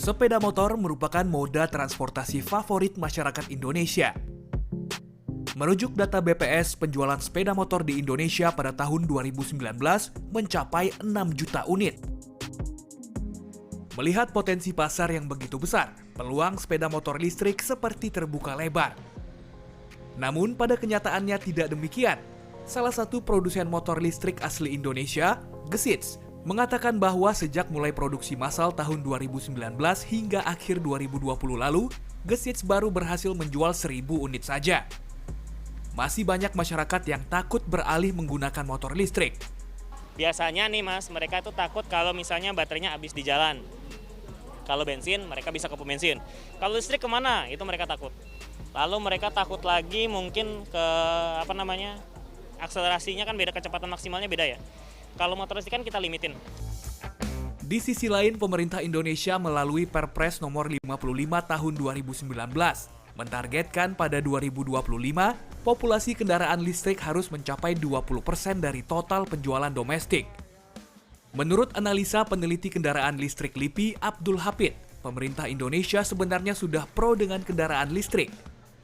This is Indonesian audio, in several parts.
Sepeda motor merupakan moda transportasi favorit masyarakat Indonesia. Merujuk data BPS, penjualan sepeda motor di Indonesia pada tahun 2019 mencapai 6 juta unit. Melihat potensi pasar yang begitu besar, peluang sepeda motor listrik seperti terbuka lebar. Namun pada kenyataannya tidak demikian. Salah satu produsen motor listrik asli Indonesia, Gesits, mengatakan bahwa sejak mulai produksi massal tahun 2019 hingga akhir 2020 lalu, Gesits baru berhasil menjual 1.000 unit saja. Masih banyak masyarakat yang takut beralih menggunakan motor listrik. Biasanya nih mas, mereka itu takut kalau misalnya baterainya habis di jalan. Kalau bensin, mereka bisa ke pom bensin. Kalau listrik kemana? Itu mereka takut. Lalu mereka takut lagi mungkin ke akselerasinya kan beda, kecepatan maksimalnya beda ya. Kalau motor listrik kan kita limitin. Di sisi lain, pemerintah Indonesia melalui Perpres nomor 55 tahun 2019 mentargetkan pada 2025, populasi kendaraan listrik harus mencapai 20% dari total penjualan domestik. Menurut analisa peneliti kendaraan listrik LIPI, Abdul Hafid, pemerintah Indonesia sebenarnya sudah pro dengan kendaraan listrik.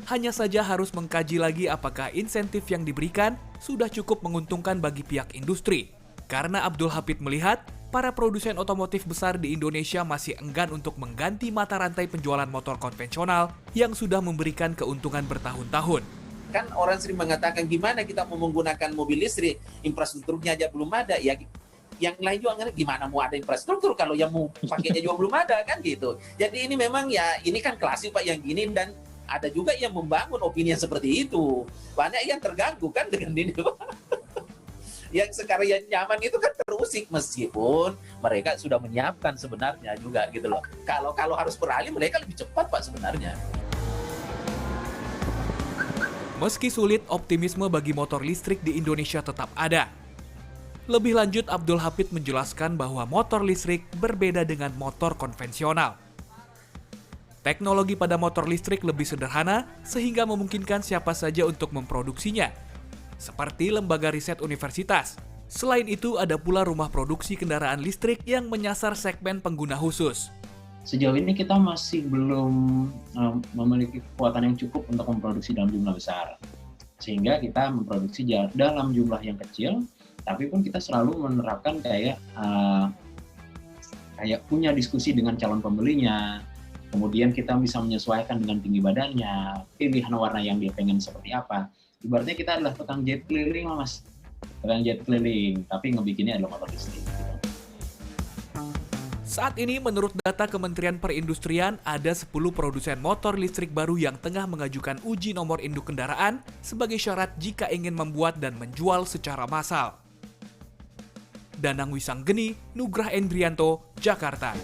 Hanya saja harus mengkaji lagi apakah insentif yang diberikan sudah cukup menguntungkan bagi pihak industri. Karena Abdul Hafid melihat, para produsen otomotif besar di Indonesia masih enggan untuk mengganti mata rantai penjualan motor konvensional yang sudah memberikan keuntungan bertahun-tahun. Kan orang sering mengatakan gimana kita mau menggunakan mobil listrik, infrastrukturnya aja belum ada. Ya, yang lain juga ngerti gimana mau ada infrastruktur kalau yang mau pakainya juga belum ada kan gitu. Jadi ini memang ya ini kan klasik Pak yang gini, dan ada juga yang membangun opini yang seperti itu. Banyak yang terganggu kan dengan ini Pak. Yang sekarang yang nyaman itu kan terusik, meskipun mereka sudah menyiapkan sebenarnya juga gitu loh. Kalau harus beralih mereka lebih cepat Pak sebenarnya. Meski sulit, optimisme bagi motor listrik di Indonesia tetap ada. Lebih lanjut, Abdul Hafid menjelaskan bahwa motor listrik berbeda dengan motor konvensional. Teknologi pada motor listrik lebih sederhana sehingga memungkinkan siapa saja untuk memproduksinya, seperti lembaga riset universitas. Selain itu, ada pula rumah produksi kendaraan listrik yang menyasar segmen pengguna khusus. Sejauh ini kita masih belum memiliki kekuatan yang cukup untuk memproduksi dalam jumlah besar. Sehingga kita memproduksi dalam jumlah yang kecil, tapi pun kita selalu menerapkan kayak punya diskusi dengan calon pembelinya. Kemudian kita bisa menyesuaikan dengan tinggi badannya, pilihan warna yang dia pengen seperti apa. Ibaratnya kita adalah tukang jet keliling mas, tukang jet keliling, tapi ngebikinnya adalah motor listrik. Saat ini menurut data Kementerian Perindustrian, ada 10 produsen motor listrik baru yang tengah mengajukan uji nomor induk kendaraan sebagai syarat jika ingin membuat dan menjual secara massal. Danang Wisanggeni, Nugrah Endrianto, Jakarta.